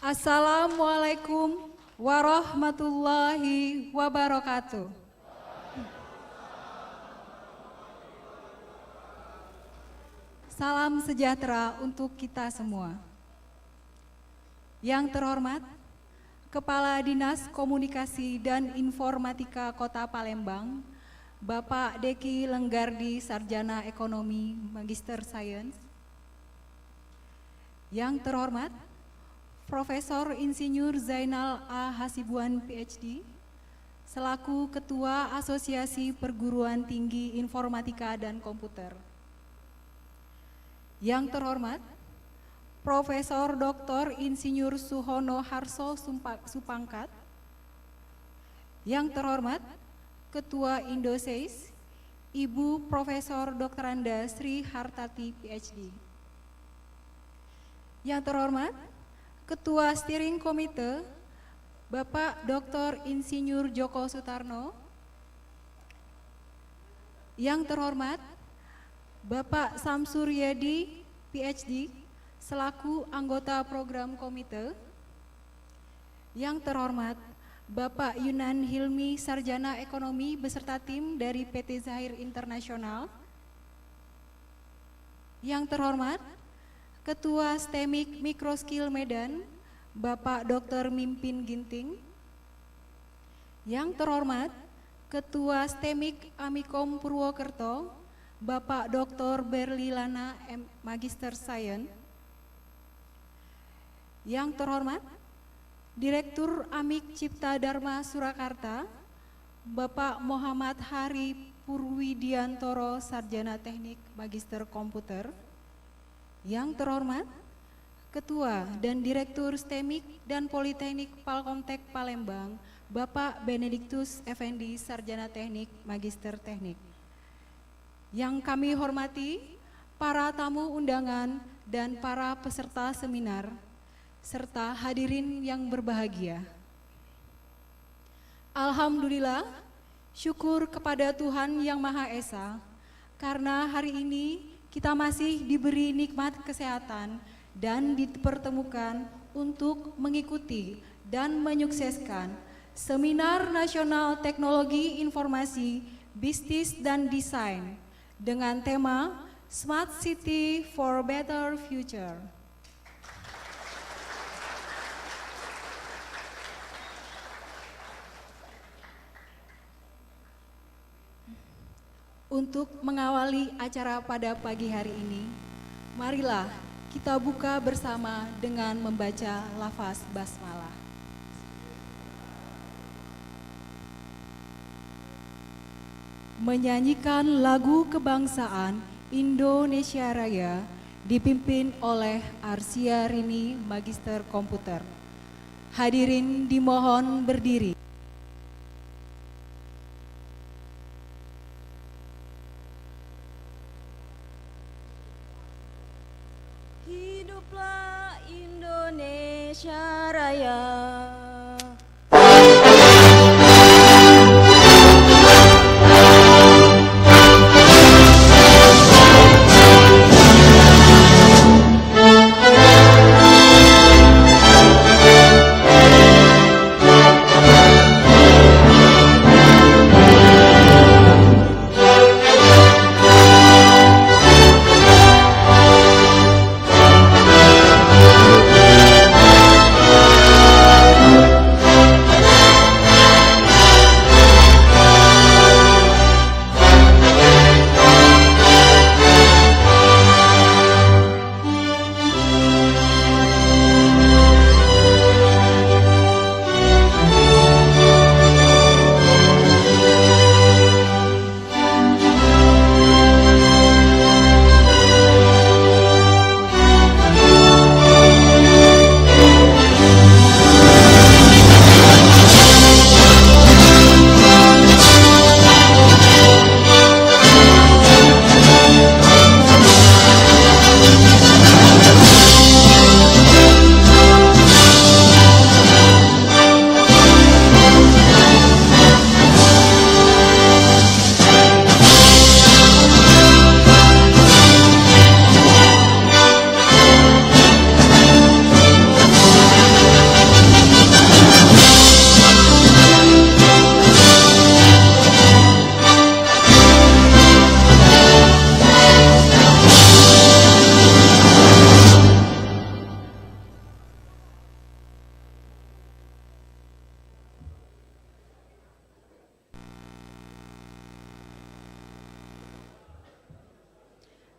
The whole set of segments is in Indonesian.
Assalamualaikum warahmatullahi wabarakatuh. Salam sejahtera untuk kita semua. Yang terhormat, Kepala Dinas Komunikasi dan Informatika Kota Palembang, Bapak Deki Lenggardi, Sarjana Ekonomi, Magister Sains. Yang terhormat, Profesor Insinyur Zainal A. Hasibuan, PhD, selaku Ketua Asosiasi Perguruan Tinggi Informatika dan Komputer. Yang terhormat, Profesor Dr. Insinyur Suhono Harso Supangkat. Yang terhormat, Ketua Indoseis, Ibu Profesor Dr. Anda Sri Hartati, PhD. Yang terhormat, Ketua Steering Komite, Bapak Dr. Insinyur Joko Sutarno. Yang terhormat, Bapak Samsur Yadi, PhD, selaku anggota program komite. Yang terhormat, Bapak Yunan Hilmi, Sarjana Ekonomi beserta tim dari PT Zahir Internasional. Yang terhormat, Ketua STEMIK Mikroskill Medan, Bapak Dr. Mimpin Ginting. Yang terhormat, Ketua STEMIK Amikom Purwokerto, Bapak Dr. Berli Lana, Magister Sains. Yang terhormat, Direktur Amik Cipta Dharma Surakarta, Bapak Muhammad Hari Purwidiantoro, Sarjana Teknik Magister Komputer. Yang terhormat, Ketua dan Direktur STEMIK dan Politeknik Palkomtek Palembang, Bapak Benediktus Effendi, Sarjana Teknik Magister Teknik. Yang kami hormati, para tamu undangan dan para peserta seminar, serta hadirin yang berbahagia. Alhamdulillah, syukur kepada Tuhan Yang Maha Esa, karena hari ini kita masih diberi nikmat kesehatan dan dipertemukan untuk mengikuti dan menyukseskan Seminar Nasional Teknologi Informasi, Bisnis dan Desain dengan tema Smart City for Better Future. Untuk mengawali acara pada pagi hari ini, marilah kita buka bersama dengan membaca lafaz basmalah. Menyanyikan lagu kebangsaan Indonesia Raya dipimpin oleh Arsia Rini, Magister Komputer. Hadirin dimohon berdiri. Hiduplah Indonesia Raya.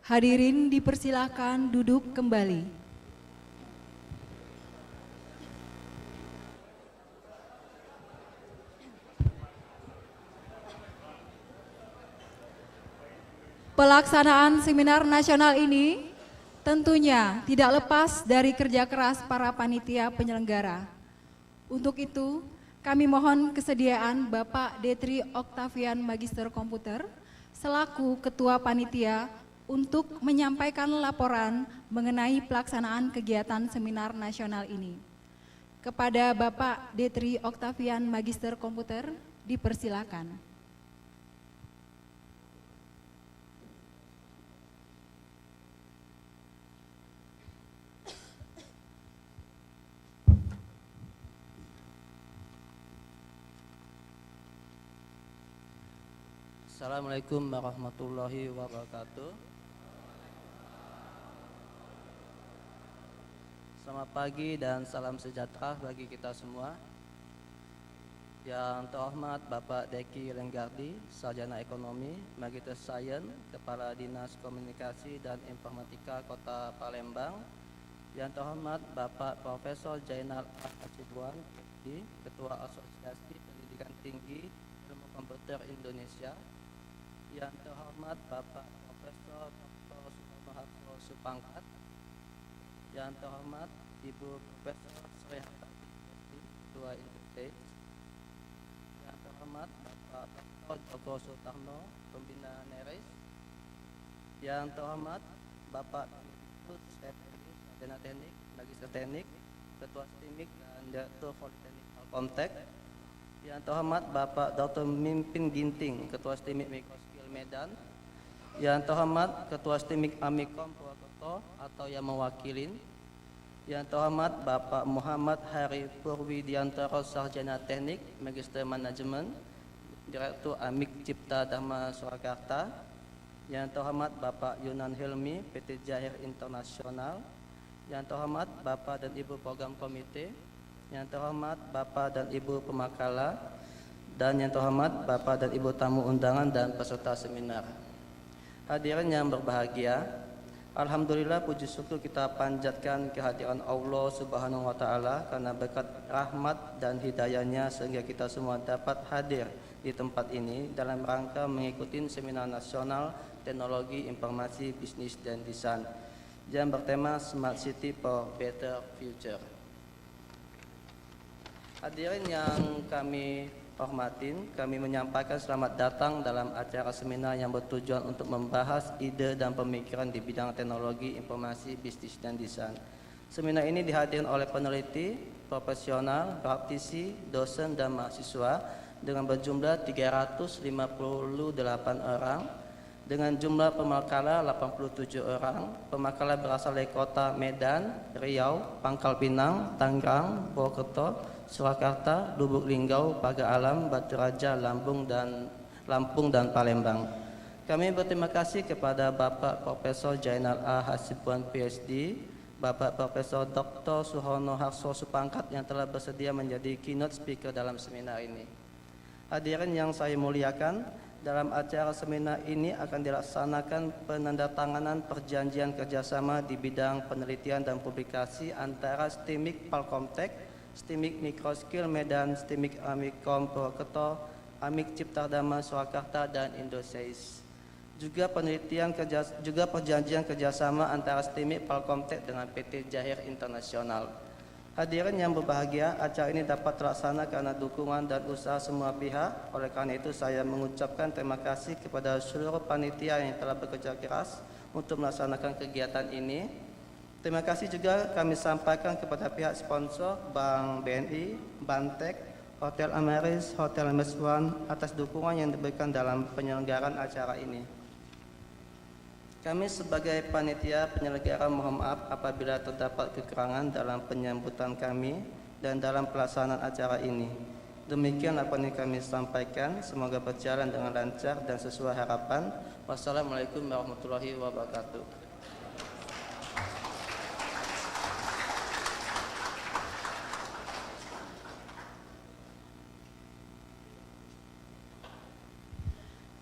Hadirin dipersilakan duduk kembali. Pelaksanaan seminar nasional ini tentunya tidak lepas dari kerja keras para panitia penyelenggara. Untuk itu, kami mohon kesediaan Bapak Detri Octavian Magister Komputer selaku Ketua Panitia untuk menyampaikan laporan mengenai pelaksanaan kegiatan seminar nasional ini. Kepada Bapak Detri Octavian Magister Komputer, dipersilakan. Assalamualaikum warahmatullahi wabarakatuh. Selamat pagi dan salam sejahtera bagi kita semua. Yang terhormat Bapak Deki Lenggardi, Sarjana Ekonomi, Magister Sains, Kepala Dinas Komunikasi dan Informatika Kota Palembang. Yang terhormat Bapak Profesor Jainal Hasibuan, Ketua Asosiasi Pendidikan Tinggi Ilmu Komputer Indonesia. Yang terhormat Bapak Profesor Dr. Suharno Supangkat, yang terhormat Ibu Profesor Srihartati, Ketua Industri, yang terhormat Bapak Dr. Joko Sutarno, Pembina Neris, yang terhormat Bapak Sarjana Teknik, Magister Teknik, Ketua STIMIK dan Direktur Politeknik Alkomtek, yang terhormat Bapak Dr. Mimpin Ginting, Ketua STIMIK Mikroskop Medan, yang terhormat Ketua STIMIK Amikom Purwokerto atau yang mewakilin, yang terhormat Bapak Muhammad Hari Purwidiantoro, Sarjana Teknik, Magister Manajemen, Direktur Amik Cipta Dharma Surakarta, yang terhormat Bapak Yunan Hilmi, PT Jahir Internasional, yang terhormat Bapak dan Ibu Program Komite, yang terhormat Bapak dan Ibu Pemakala, dan yang terhormat Bapak dan Ibu tamu undangan dan peserta seminar. Hadirin yang berbahagia, alhamdulillah puji syukur kita panjatkan kehadiran Allah Subhanahu wa taala karena berkat rahmat dan hidayahnya sehingga kita semua dapat hadir di tempat ini dalam rangka mengikuti seminar nasional teknologi informasi bisnis dan desain yang bertema Smart City for Better Future. Hadirin yang kami hormatin, kami menyampaikan selamat datang dalam acara seminar yang bertujuan untuk membahas ide dan pemikiran di bidang teknologi, informasi, bisnis, dan desain. Seminar ini dihadiri oleh peneliti, profesional, praktisi, dosen, dan mahasiswa dengan berjumlah 358 orang, dengan jumlah pemakala 87 orang. Pemakala berasal dari kota Medan, Riau, Pangkal Pinang, Tangerang, Purwokerto, Surakarta, Lubuk Linggau, Pagar Alam, Batu Raja, Lampung dan Palembang. Kami berterima kasih kepada Bapak Profesor Jainal A. Hasibuan PhD, Bapak Profesor Dr. Suharno Supangkat yang telah bersedia menjadi keynote speaker dalam seminar ini. Hadirin yang saya muliakan, dalam acara seminar ini akan dilaksanakan penandatanganan perjanjian kerjasama di bidang penelitian dan publikasi antara STIMIK Palkomtek, STIMIK Mikroskill Medan, STIMIK Amikom Purwokerto, Amik Cipta Dharma Surakarta, dan Indosais. Juga perjanjian kerjasama antara STIMIK Palkomtek dengan PT Jahir Internasional. Hadirin yang berbahagia, acara ini dapat terlaksana karena dukungan dan usaha semua pihak. Oleh karena itu saya mengucapkan terima kasih kepada seluruh panitia yang telah bekerja keras untuk melaksanakan kegiatan ini. Terima kasih juga kami sampaikan kepada pihak sponsor Bank BNI, Bantek, Hotel Ameris, Hotel MS1 atas dukungan yang diberikan dalam penyelenggaraan acara ini. Kami sebagai panitia penyelenggara mohon maaf apabila terdapat kekurangan dalam penyambutan kami dan dalam pelaksanaan acara ini. Demikian apa yang kami sampaikan, semoga berjalan dengan lancar dan sesuai harapan. Wassalamualaikum warahmatullahi wabarakatuh.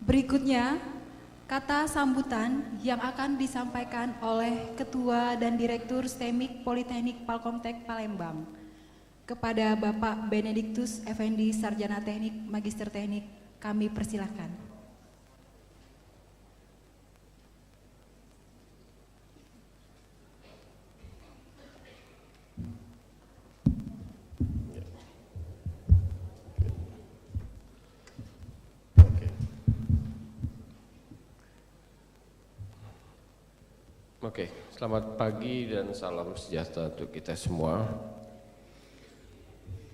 Berikutnya kata sambutan yang akan disampaikan oleh Ketua dan Direktur STEMIK Politeknik Palkomtek Palembang kepada Bapak Benediktus Effendi Sarjana Teknik Magister Teknik, kami persilahkan. Oke, selamat pagi dan salam sejahtera untuk kita semua.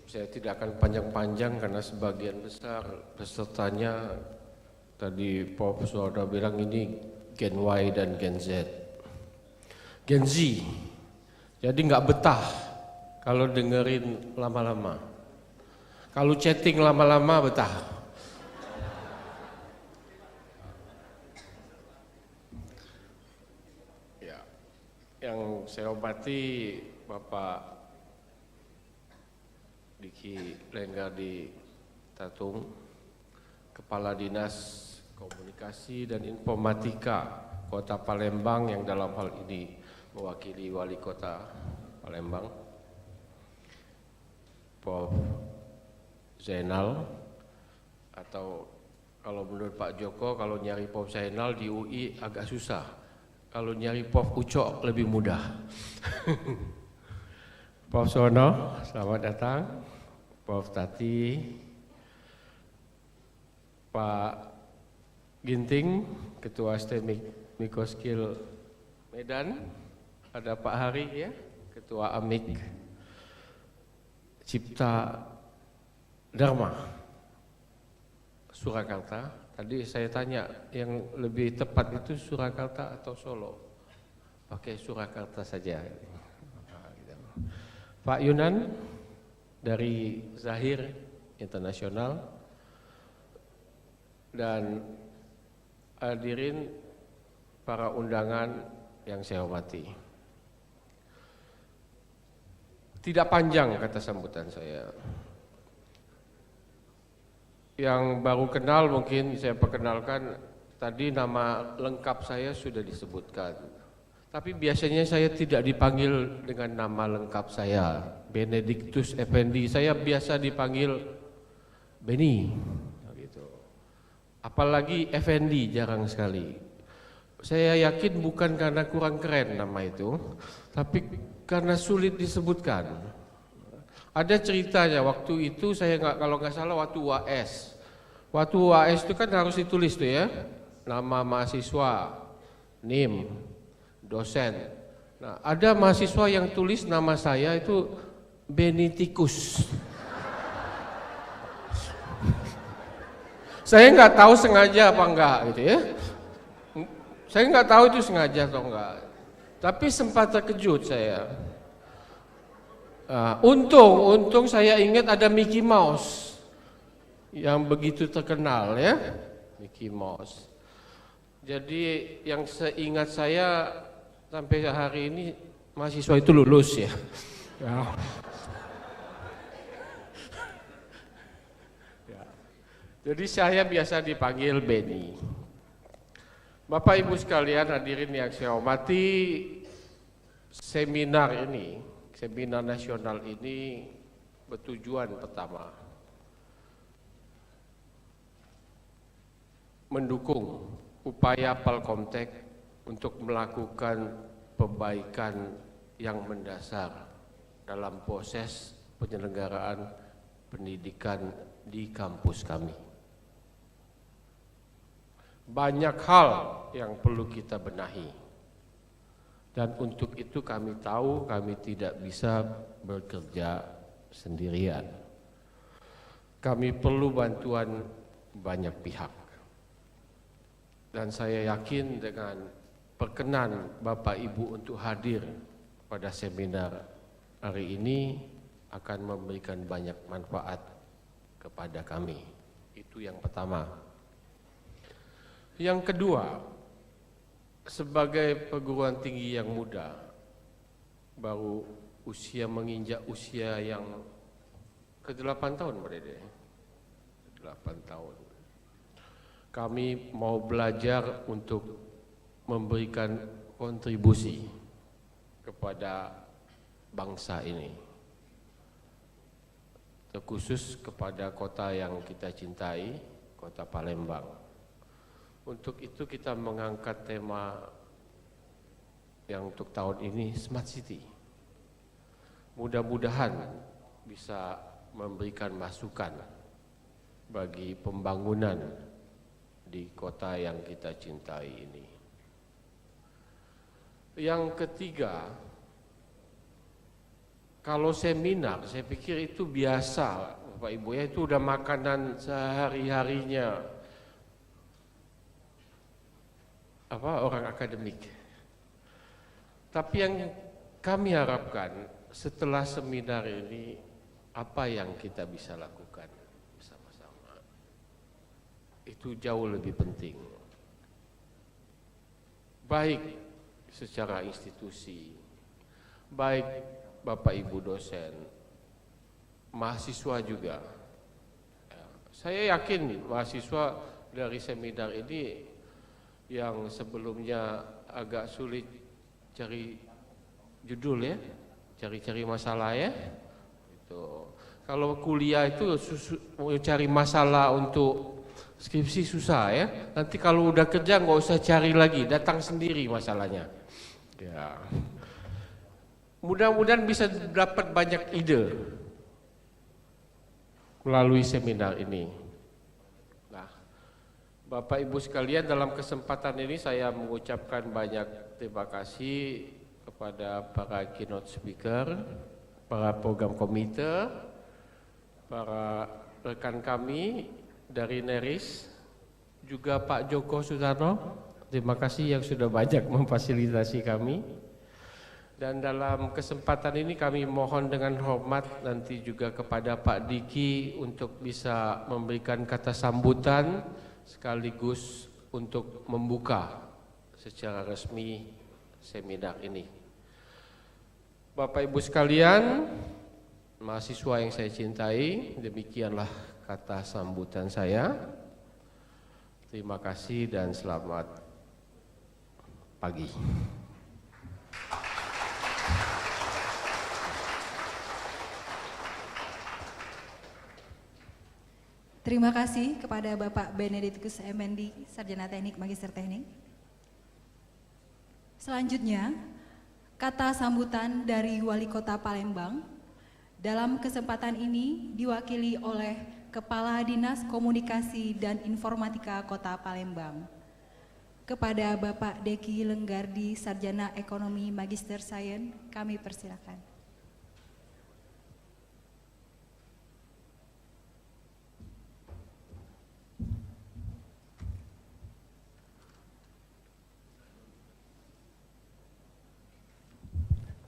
Saya tidak akan panjang-panjang karena sebagian besar pesertanya tadi Prof. Suarda bilang ini Gen Y dan Gen Z. Gen Z, jadi nggak betah kalau dengerin lama-lama. Kalau chatting lama-lama betah. Yang saya hormati Bapak Diki Lenggardi Tatung, Kepala Dinas Komunikasi dan Informatika Kota Palembang yang dalam hal ini mewakili Wali Kota Palembang, Prof. Zainal, atau kalau menurut Pak Joko kalau nyari Prof. Zainal di UI agak susah. Kalau nyari Prof. Ucok lebih mudah. Prof. Sono, selamat datang. Prof. Tati, Pak Ginting, Ketua STEMIK Mikoskil Medan, ada Pak Hari ya, Ketua AMIK Cipta Dharma Surakarta. Tadi saya tanya, yang lebih tepat itu Surakarta atau Solo? Pakai Surakarta saja. Pak Yunan dari Zahir Internasional, dan hadirin para undangan yang saya hormati. Tidak panjang kata sambutan saya. Yang baru kenal mungkin saya perkenalkan, tadi nama lengkap saya sudah disebutkan. Tapi biasanya saya tidak dipanggil dengan nama lengkap saya, Benediktus Effendi. Saya biasa dipanggil Beni. Gitu. Apalagi Effendi jarang sekali. Saya yakin bukan karena kurang keren nama itu, tapi karena sulit disebutkan. Ada ceritanya waktu itu saya kalau nggak salah waktu UAS. Waktu UAS itu kan harus ditulis tuh ya, nama mahasiswa, NIM, dosen. Nah, ada mahasiswa yang tulis nama saya itu Benitikus. Saya nggak tahu sengaja apa enggak gitu ya. Saya nggak tahu itu sengaja atau enggak. Tapi sempat terkejut saya. Untung saya ingat ada Mickey Mouse yang begitu terkenal ya, Mickey Mouse. Jadi yang seingat saya sampai hari ini mahasiswa itu lulus ya. Jadi saya biasa dipanggil Beni. Bapak Ibu sekalian hadirin yang saya hormati, seminar nasional ini bertujuan pertama mendukung upaya Palkomtek untuk melakukan perbaikan yang mendasar dalam proses penyelenggaraan pendidikan di kampus kami. Banyak hal yang perlu kita benahi. Dan untuk itu kami tahu kami tidak bisa bekerja sendirian. Kami perlu bantuan banyak pihak. Dan saya yakin dengan perkenan Bapak Ibu untuk hadir pada seminar hari ini akan memberikan banyak manfaat kepada kami. Itu yang pertama. Yang kedua, sebagai perguruan tinggi yang muda, baru menginjak usia yang ke-8 tahun berada. 8 tahun. kami mau belajar untuk memberikan kontribusi kepada bangsa ini, terkhusus kepada kota yang kita cintai, kota Palembang. Untuk itu kita mengangkat tema yang untuk tahun ini Smart City. Mudah-mudahan bisa memberikan masukan bagi pembangunan di kota yang kita cintai ini. Yang ketiga, kalau seminar, saya pikir itu biasa, Bapak Ibu ya, itu udah makanan sehari-harinya orang akademik. Tapi yang kami harapkan setelah seminar ini, apa yang kita bisa lakukan bersama-sama, itu jauh lebih penting. Baik secara institusi, baik Bapak Ibu dosen, mahasiswa juga. Saya yakin mahasiswa dari seminar ini yang sebelumnya agak sulit cari judul ya, cari-cari masalah ya. Itu. Kalau kuliah itu mau cari masalah untuk skripsi susah ya. Nanti kalau udah kerja nggak usah cari lagi, datang sendiri masalahnya. Ya. Mudah-mudahan bisa dapat banyak ide melalui seminar ini. Nah, Bapak Ibu sekalian, dalam kesempatan ini saya mengucapkan banyak terima kasih kepada para keynote speaker, para program komite, para rekan kami dari NERIS, juga Pak Joko Sutarno. Terima kasih yang sudah banyak memfasilitasi kami. Dan dalam kesempatan ini kami mohon dengan hormat nanti juga kepada Pak Diki untuk bisa memberikan kata sambutan sekaligus untuk membuka secara resmi seminar ini. Bapak Ibu sekalian, mahasiswa yang saya cintai, demikianlah kata sambutan saya. Terima kasih dan selamat pagi. Terima kasih kepada Bapak Benedictus MND, Sarjana Teknik, Magister Teknik. Selanjutnya, kata sambutan dari Wali Kota Palembang. Dalam kesempatan ini diwakili oleh Kepala Dinas Komunikasi dan Informatika Kota Palembang. Kepada Bapak Deki Lenggardi, Sarjana Ekonomi, Magister Sains, kami persilakan.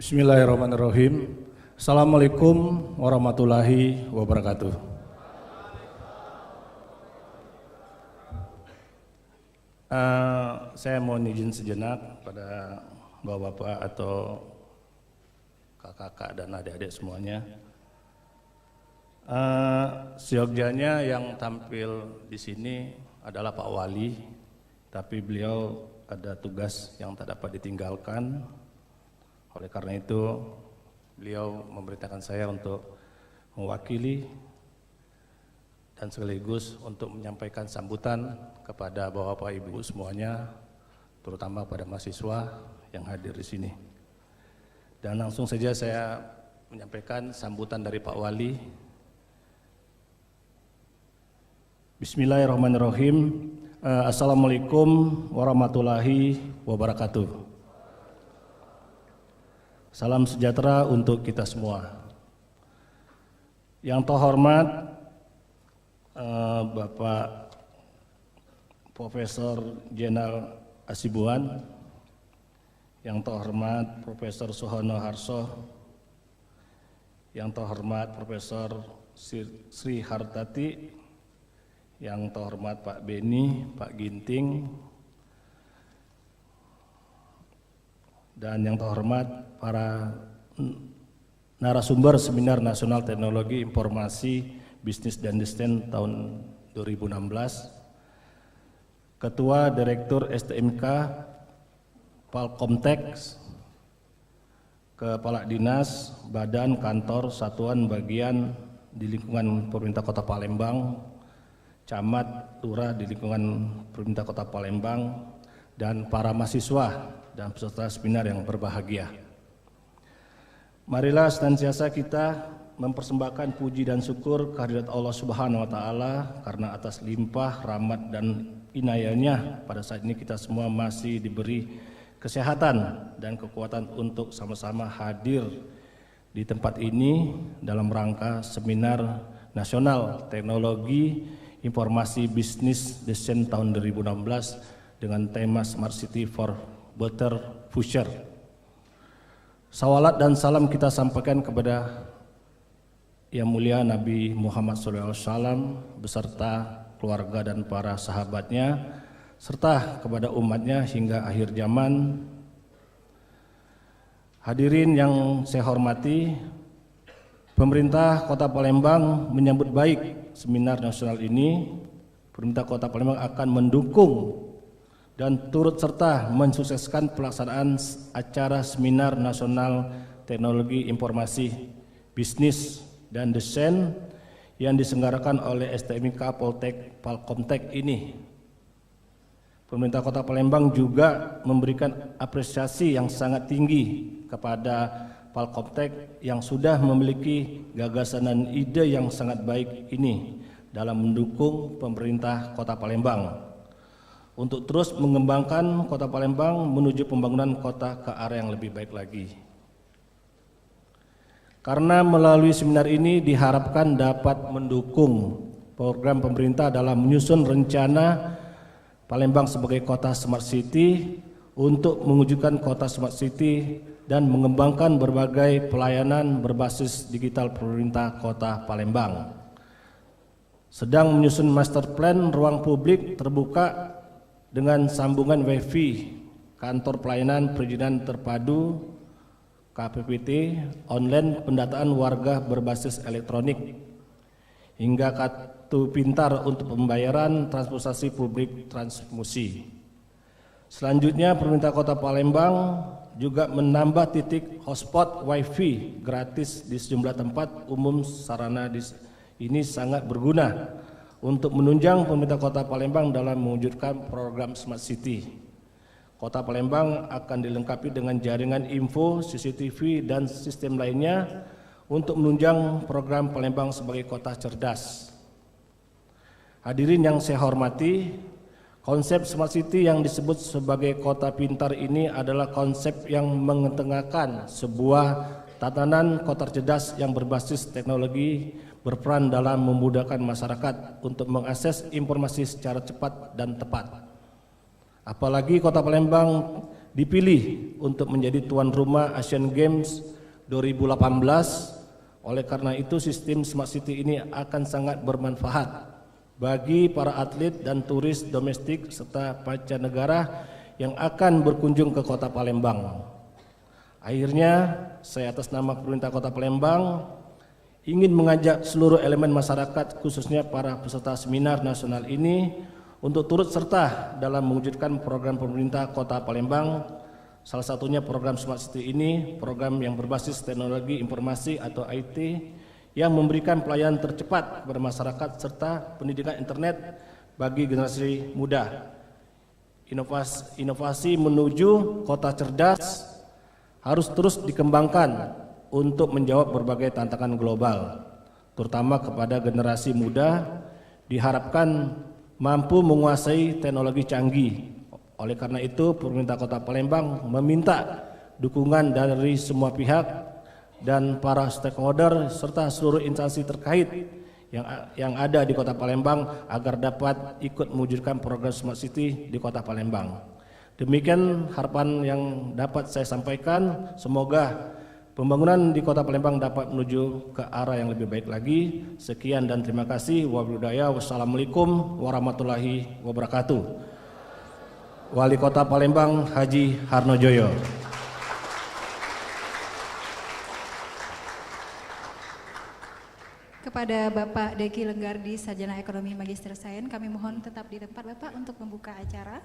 Bismillahirrahmanirrahim. Assalamualaikum warahmatullahi wabarakatuh. Saya mohon izin sejenak pada bapak-bapak atau kakak-kakak dan adik-adik semuanya. Seyogjanya yang tampil di sini adalah Pak Wali, tapi beliau ada tugas yang tak dapat ditinggalkan. Oleh karena itu, beliau memerintahkan saya untuk mewakili dan sekaligus untuk menyampaikan sambutan kepada Bapak Ibu semuanya, terutama pada mahasiswa yang hadir di sini. Dan langsung saja saya menyampaikan sambutan dari Pak Wali. Bismillahirrahmanirrahim. Assalamualaikum warahmatullahi wabarakatuh. Salam sejahtera untuk kita semua. Yang terhormat Bapak Profesor Jenderal Asibuan, yang terhormat Profesor Suhono Harso, yang terhormat Profesor Sri Hartati, yang terhormat Pak Beni, Pak Ginting, dan yang terhormat para narasumber Seminar Nasional Teknologi Informasi Bisnis dan Desain tahun 2016. Ketua Direktur STMK Palkomtek, Kepala Dinas, Badan, Kantor, Satuan, Bagian di lingkungan Pemerintah Kota Palembang, Camat, Lurah di lingkungan Pemerintah Kota Palembang, dan para mahasiswa dan peserta seminar yang berbahagia. Marilah senantiasa kita mempersembahkan puji dan syukur kehadirat Allah Subhanahu wa Ta'ala karena atas limpah rahmat dan inayahnya pada saat ini kita semua masih diberi kesehatan dan kekuatan untuk sama-sama hadir di tempat ini dalam rangka Seminar Nasional Teknologi Informasi Bisnis Desain tahun 2016 dengan tema Smart City for Better Future. Salawat dan salam kita sampaikan kepada Yang Mulia Nabi Muhammad SAW beserta keluarga dan para sahabatnya serta kepada umatnya hingga akhir zaman. Hadirin yang saya hormati, pemerintah Kota Palembang menyambut baik seminar nasional ini. Pemerintah Kota Palembang akan mendukung dan turut serta mensukseskan pelaksanaan acara Seminar Nasional Teknologi Informasi Bisnis dan Desain yang diselenggarakan oleh STMK Palkomtek ini. Pemerintah Kota Palembang juga memberikan apresiasi yang sangat tinggi kepada Palkomtek yang sudah memiliki gagasan dan ide yang sangat baik ini dalam mendukung pemerintah Kota Palembang untuk terus mengembangkan Kota Palembang menuju pembangunan kota ke arah yang lebih baik lagi. Karena melalui seminar ini diharapkan dapat mendukung program pemerintah dalam menyusun rencana Palembang sebagai kota Smart City untuk mewujudkan kota Smart City dan mengembangkan berbagai pelayanan berbasis digital pemerintah Kota Palembang. Sedang menyusun master plan ruang publik terbuka dengan sambungan WiFi, kantor pelayanan perizinan terpadu KPPT, online pendataan warga berbasis elektronik, hingga kartu pintar untuk pembayaran transportasi publik transmusi. Selanjutnya, pemerintah Kota Palembang juga menambah titik hotspot WiFi gratis di sejumlah tempat umum. Sarana ini sangat berguna untuk menunjang pemerintah Kota Palembang dalam mewujudkan program Smart City. Kota Palembang akan dilengkapi dengan jaringan info, CCTV, dan sistem lainnya untuk menunjang program Palembang sebagai kota cerdas. Hadirin yang saya hormati, konsep Smart City yang disebut sebagai kota pintar ini adalah konsep yang mengetengahkan sebuah tatanan kota cerdas yang berbasis teknologi berperan dalam memudahkan masyarakat untuk mengakses informasi secara cepat dan tepat. Apalagi Kota Palembang dipilih untuk menjadi tuan rumah Asian Games 2018. Oleh karena itu sistem Smart City ini akan sangat bermanfaat bagi para atlet dan turis domestik serta mancanegara yang akan berkunjung ke Kota Palembang. Akhirnya saya atas nama pemerintah Kota Palembang ingin mengajak seluruh elemen masyarakat khususnya para peserta seminar nasional ini untuk turut serta dalam mewujudkan program pemerintah Kota Palembang. Salah satunya program Smart City ini, program yang berbasis teknologi informasi atau IT yang memberikan pelayanan tercepat kepada masyarakat serta pendidikan internet bagi generasi muda. Inovasi menuju kota cerdas harus terus dikembangkan untuk menjawab berbagai tantangan global, terutama kepada generasi muda diharapkan mampu menguasai teknologi canggih. Oleh karena itu, pemerintah Kota Palembang meminta dukungan dari semua pihak dan para stakeholder serta seluruh instansi terkait yang ada di Kota Palembang agar dapat ikut mewujudkan program Smart City di Kota Palembang. Demikian harapan yang dapat saya sampaikan. Semoga pembangunan di Kota Palembang dapat menuju ke arah yang lebih baik lagi. Sekian dan terima kasih. Wassalamualaikum warahmatullahi wabarakatuh. Wali Kota Palembang Haji Harnojoyo. Kepada Bapak Deki Lenggardi, Sarjana Ekonomi Magister Sains, kami mohon tetap di tempat Bapak untuk membuka acara.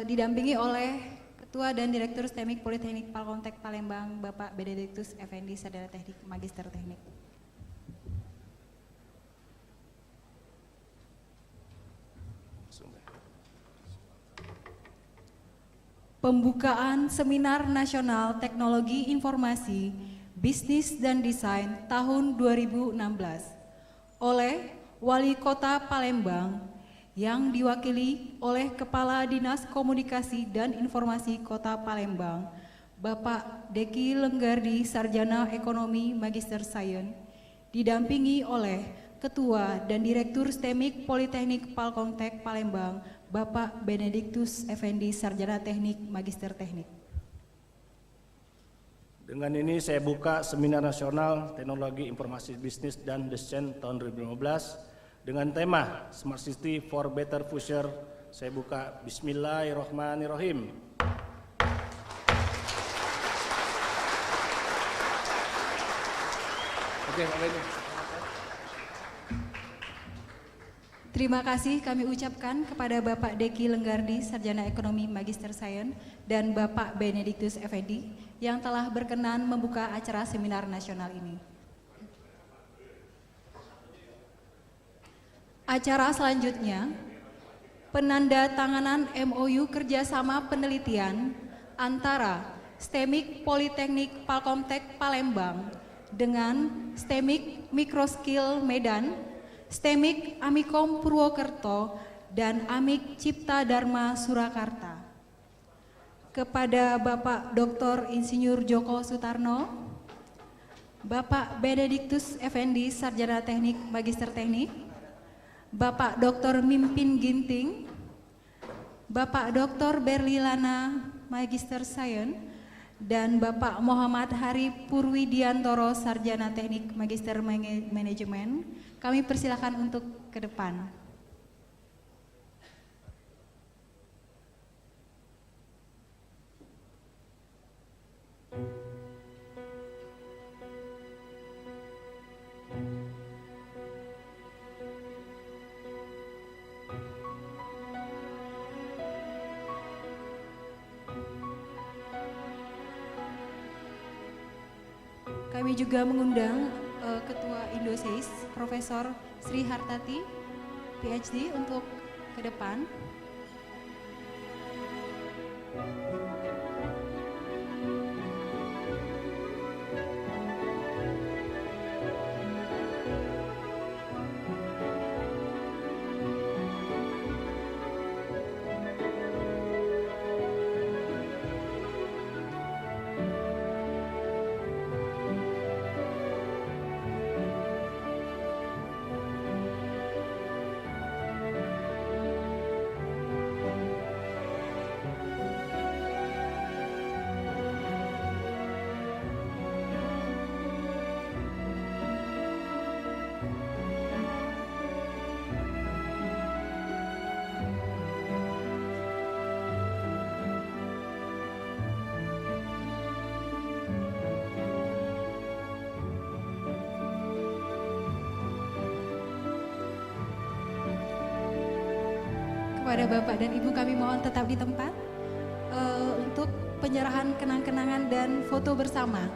Didampingi oleh Ketua dan Direktur STEMIK Politeknik Palkomtek Palembang, Bapak Benediktus Effendi, Sarjana Teknik Magister Teknik. Pembukaan Seminar Nasional Teknologi Informasi, Bisnis dan Desain tahun 2016 oleh Wali Kota Palembang yang diwakili oleh Kepala Dinas Komunikasi dan Informasi Kota Palembang, Bapak Deki Lenggardi, Sarjana Ekonomi Magister Sains, didampingi oleh Ketua dan Direktur STEMIK Politeknik Palkomtek Palembang, Bapak Benediktus Effendi, Sarjana Teknik Magister Teknik. Dengan ini saya buka Seminar Nasional Teknologi Informasi Bisnis dan Desain tahun 2015 dengan tema Smart City for Better Future. Saya buka Bismillahirrahmanirrahim. Oke, Terima kasih kami ucapkan kepada Bapak Deki Lenggardi, Sarjana Ekonomi Magister Sains, dan Bapak Benediktus Effendi yang telah berkenan membuka acara seminar nasional ini. Acara selanjutnya, penandatanganan MOU kerjasama penelitian antara STEMIK Politeknik Palkomtek Palembang dengan STEMIK Microskill Medan, STEMIK Amikom Purwokerto, dan Amik Cipta Dharma Surakarta. Kepada Bapak Dr. Insinyur Joko Sutarno, Bapak Benediktus Effendi, Sarjana Teknik Magister Teknik, Bapak Dr. Mimpin Ginting, Bapak Dr. Berlilana, Magister Sains, dan Bapak Muhammad Hari Purwidiantoro, Sarjana Teknik Magister Manajemen. Kami persilakan untuk ke depan. Kami juga mengundang Ketua Indoseis, Profesor Sri Hartati, PhD, untuk ke depan. Kepada Bapak dan Ibu kami mohon tetap di tempat untuk penyerahan kenang-kenangan dan foto bersama.